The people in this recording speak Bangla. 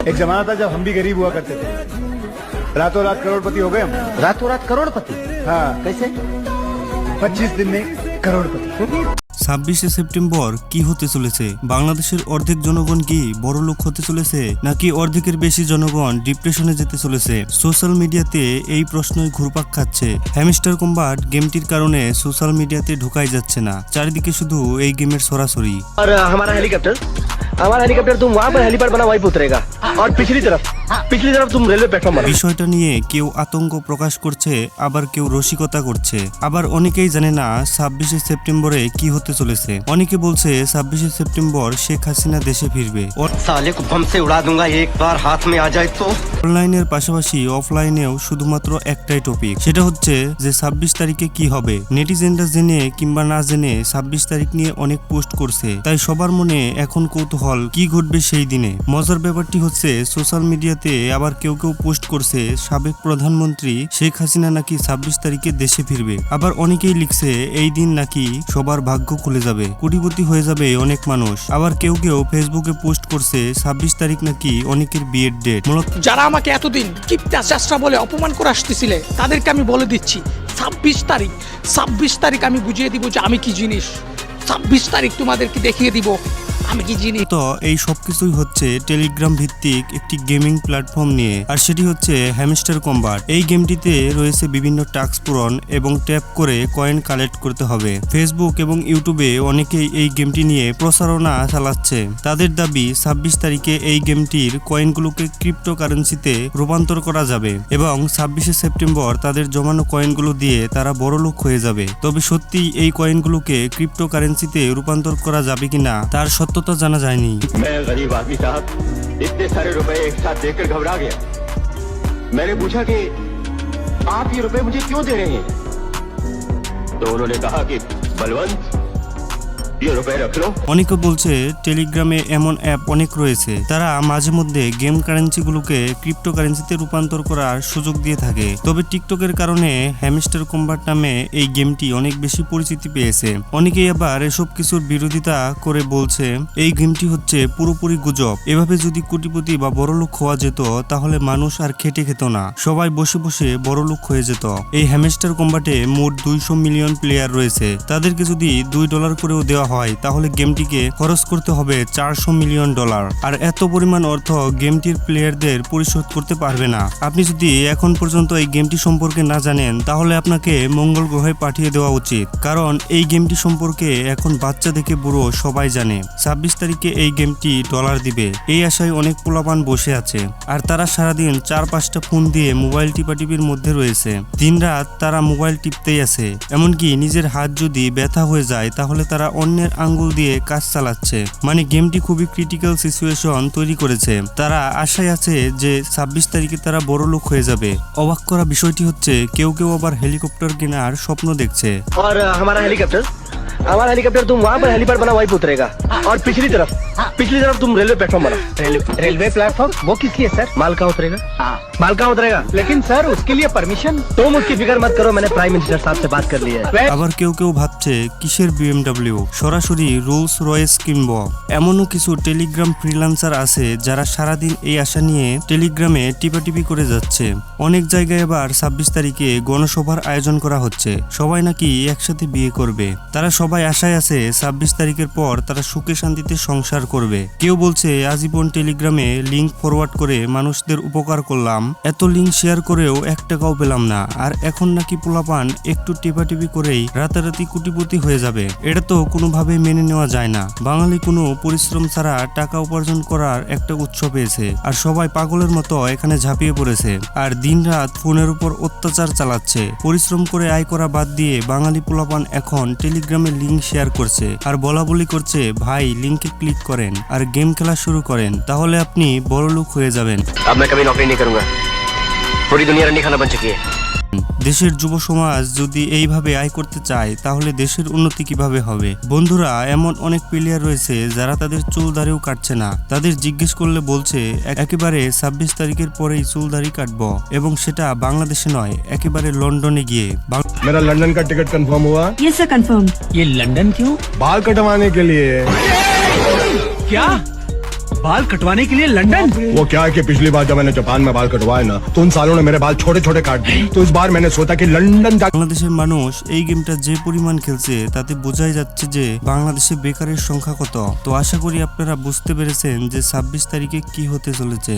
एक जमाना था जब हम भी गरीब हुआ करते थे, रातों रात करोड़पति हो गए हम। रातों रात करोड़पति? हाँ, कैसे? 25 दिन में करोड़पति। 26শে সেপ্টেম্বর কি হতে চলেছে? বাংলাদেশের অর্ধেক জনগণ কি বড় লোক হতে চলেছে, নাকি অর্ধেকের বেশি জনগণ ডিপ্রেশনে যেতে চলেছে? সোশ্যাল মিডিয়াতে এই প্রশ্নই ঘুরপাক খাচ্ছে। হ্যামস্টার কম্বাট গেমটির কারণে সোশ্যাল মিডিয়াতে ঢোকাই যাচ্ছে না, চারিদিকে শুধু এই গেমের সরাসরি। और हमारा हेलीकॉप्टर तुम वहाँ पर हेलीपैड बना वहीं पे उतरेगा और पिछली तरफ तुम रेलवे प्लेटफॉर्म बना। বিষয়টা নিয়ে কেউ আতঙ্ক প্রকাশ করছে, আবার কেউ রসিকতা করছে, আবার অনেকেই জানে না 26শে সেপ্টেম্বরে কি হতে চলেছে। অনেকে বলছে 26শে সেপ্টেম্বর শেখ হাসিনা দেশে ফিরবে। साले को बम से उड़ा दूंगा एक बार हाथ में आ जाए तो। অনলাইনের পাশাপাশি অফলাইনেও শুধুমাত্র একটাই টপিক, সেটা হচ্ছে যে 26 তারিখে কি হবে। নেটিজেনরা জেনে কিংবা না জেনে 26 তারিখ নিয়ে অনেক পোস্ট করছে, তাই সবার মনে এখন কৌতূহল কি ঘটবে সেই দিনে। মজার ব্যাপারটি হচ্ছে সোশ্যাল মিডিয়াতে আবার কেউ কেউ পোস্ট করছে সাবেক প্রধানমন্ত্রী শেখ হাসিনা নাকি 26 তারিখে দেশে ফিরবে। আবার অনেকেই লিখছে এই দিন নাকি সবার ভাগ্য খুলে যাবে, কোটিপতি হয়ে যাবে অনেক মানুষ। আবার কেউ কেউ ফেসবুকে পোস্ট করছে 26 তারিখ নাকি অনেকের বিয়ের ডেট। যারা আমাকে এতদিন কিপটা চেষ্টা বলে অপমান করে আসতেছিলে তাদেরকে আমি বলে দিচ্ছি 26 তারিখ আমি বুঝিয়ে দিব যে আমি কি জিনিস। 26 তারিখ তোমাদেরকে দেখিয়ে দিব আমি কি জিনিস। তো এই সবকিছুই হচ্ছে টেলিগ্রাম ভিত্তিক একটি গেমিং প্ল্যাটফর্ম নিয়ে, আর সেটি হচ্ছে হ্যামস্টার কম্বাট। এই গেমটিতে রয়েছে বিভিন্ন টাস্ক পূরণ এবং ট্যাপ করে কয়েন কালেক্ট করতে হবে। ফেসবুক এবং ইউটিউবে অনেকেই এই গেমটি নিয়ে প্রচারণা চালাচ্ছে। তাদের দাবি 26 তারিখে এই গেমটির কয়েনগুলোকে ক্রিপ্টোকারেন্সিতে রূপান্তর করা যাবে এবং 26শে সেপ্টেম্বর তাদের জমানো কয়েনগুলো দিয়ে তারা বড়লোক হয়ে যাবে। তবে সত্যি এই কয়েনগুলোকে ক্রিপ্টোকারেন্সিতে রূপান্তর করা যাবে কিনা তার সত্যতা জানা যায়নি। मैं गरीब आदमी साहब इतने सारे रुपए एक साथ देखकर घबरा गया। मैंने पूछा कि आप ये रुपए मुझे क्यों दे रहे हैं, तो उन्होंने कहा कि बलवंत ये रुपए रख लो। অনেকে বলছে টেলিগ্রামে এমন অ্যাপ অনেক রয়েছে, তারা মাঝে মধ্যে গেম কারেন্সিগুলোকে ক্রিপ্টোকারেন্সিতে রূপান্তর করার সুযোগ দিয়ে থাকে। তবে টিকটকের কারণে হ্যামস্টার কম্বাট নামে এই গেমটি অনেক বেশি পরিচিতি পেয়েছে। অনেকেই আবার এসব কিছুর বিরোধিতা করে বলছে এই গেমটি হচ্ছে পুরোপুরি গুজব। এভাবে যদি কোটিপতি বা বড়লোক হওয়া যেত তাহলে মানুষ আর খেটে খেত না, সবাই বসে বসে বড়লোক হয়ে যেত। এই হ্যামস্টার কম্বাটে মোট 200 মিলিয়ন প্লেয়ার রয়েছে। তাদেরকে যদি $2 করেও দেওয়া হয় তাহলে গেমটিকে খরচ করতে হবে $400 মিলিয়ন। আর এত পরিমাণ অর্থ গেমটির প্লেয়ারদের পরিশোধ করতে পারবে না। আপনি যদি এখন পর্যন্ত এই গেমটি সম্পর্কে না জানেন তাহলে আপনাকে মঙ্গল গ্রহে পাঠিয়ে দেওয়া উচিত, কারণ এই গেমটি সম্পর্কে এখন বাচ্চা থেকে বুড়ো সবাই জানে। 26 তারিখে এই গেমটি ডলার দিবে, এই আশায় অনেক পোলাপান বসে আছে। আর তারা সারাদিন 4-5টা ফোন দিয়ে মোবাইল টিপাটিপির মধ্যে রয়েছে। দিনরাত তারা মোবাইল টিপতেই আছে, এমনকি নিজের হাত যদি ব্যথা হয়ে যায় তাহলে তারা অন্যের আঙ্গুল দিয়ে কাজ চালাচ্ছে। মানে গেমটি খুবই ক্রিটিক্যাল সিচুয়েশন তৈরি করেছে। তারা আশায় আছে যে 26 তারিখে তারা বড় লোক হয়ে যাবে। অবাক করা বিষয়টি হচ্ছে কেউ কেউ আবার হেলিকপ্টার কেনার স্বপ্ন দেখছে। और हमारा हेलीकॉप्टर तुम वहाँ पर हेलीपैड बना वहीं पे उतरेगा और पिछली तरफ तुम रेलवे प्लेटफॉर्म बना। रेलवे प्लेटफॉर्म वो किस लिए सर? माल कहाँ उतरेगा? माल कहाँ उतरेगा? लेकिन सर उसके लिए परमिशन। तुम उसकी फिक्र मत करो, मैंने प्राइम मिनिस्टर साहब से बात कर ली है। আবার কেউ কেউ ভাবছে কিসের BMW, সরাসরি রোলস রয়েস কিনব। এমনও কিছু টেলিগ্রাম ফ্রিল্যান্সার আছে যারা সারাদিন এই আশা নিয়ে টেলিগ্রামে টিপাটিপি করে যাচ্ছে। অনেক জায়গায় আবার 26 তারিখে গণসভার আয়োজন করা হচ্ছে, সবাই নাকি একসাথে বিয়ে করবে। তারা সবাই আশায় আছে 26 তারিখের পর তারা সুখে শান্তিতে সংসার করবে। কেউ বলছে আজীবন টেলিগ্রামে লিংক ফরওয়ার্ড করে মানুষদের উপকার করলাম, এত লিংক শেয়ার করেও 1 টাকাও পেলাম না, আর এখন নাকি পোলাপান একটু টিপাটিপি করেই রাতারাতি কোটিপতি হয়ে যাবে। এটা তো কোনোভাবেই মেনে নেওয়া যায় না। বাঙালি কোনো পরিশ্রম ছাড়া টাকা উপার্জন করার একটা উৎস পেয়েছে, আর সবাই পাগলের মতো এখানে ঝাঁপিয়ে পড়েছে আর দিনরাত ফোনের উপর অত্যাচার চালাচ্ছে। পরিশ্রম করে আয় করা বাদ দিয়ে বাঙালি পোলাপান এখন টেলিগ্রামে লিংক শেয়ার করছে আর বলা বলি করছে ভাই লিংকে ক্লিক করেন আর গেম খেলা শুরু করেন, তাহলে আপনি বড়লোক হয়ে যাবেন। अब मैं कभी नौकरी नहीं करूंगा, पूरी दुनिया रंडी खाना बन चुकी है। দেশের যুব সমাজ যদি এইভাবে আয় করতে চায় তাহলে দেশের উন্নতি কিভাবে হবে? বন্ধুরা, এমন অনেক প্লেয়ার রয়েছে যারা তাদের চুল দাড়িও কাটছে না। তাদের জিজ্ঞেস করলে বলছে একেবারে 26 তারিখের পরেই চুল দাড়ি কাটবো, এবং সেটা বাংলাদেশে নয়, একেবারে লন্ডনে গিয়ে। मेरा लंदन का टिकट कंफर्म हुआ। ये सर कंफर्म। ये लंदन क्यों? बाल कटवाने के लिए। क्या बाल कटवाने के लिए लंदन? वो क्या है कि पिछली बार जब मैंने जापान में बाल कटवाए ना तो उन सालों ने मेरे बाल छोटे छोटे काट दिए, तो इस बार मैंने सोचा कि लंदन जा। বাংলাদেশের মানুষ এই গেমটা যে পরিমাণ খেলছে তাতে বোঝাই যাচ্ছে যে বাংলাদেশে বেকারের সংখ্যা কত। তো আশা করি আপনারা বুঝতে পেরেছেন যে 26 তারিখে কি হতে চলেছে।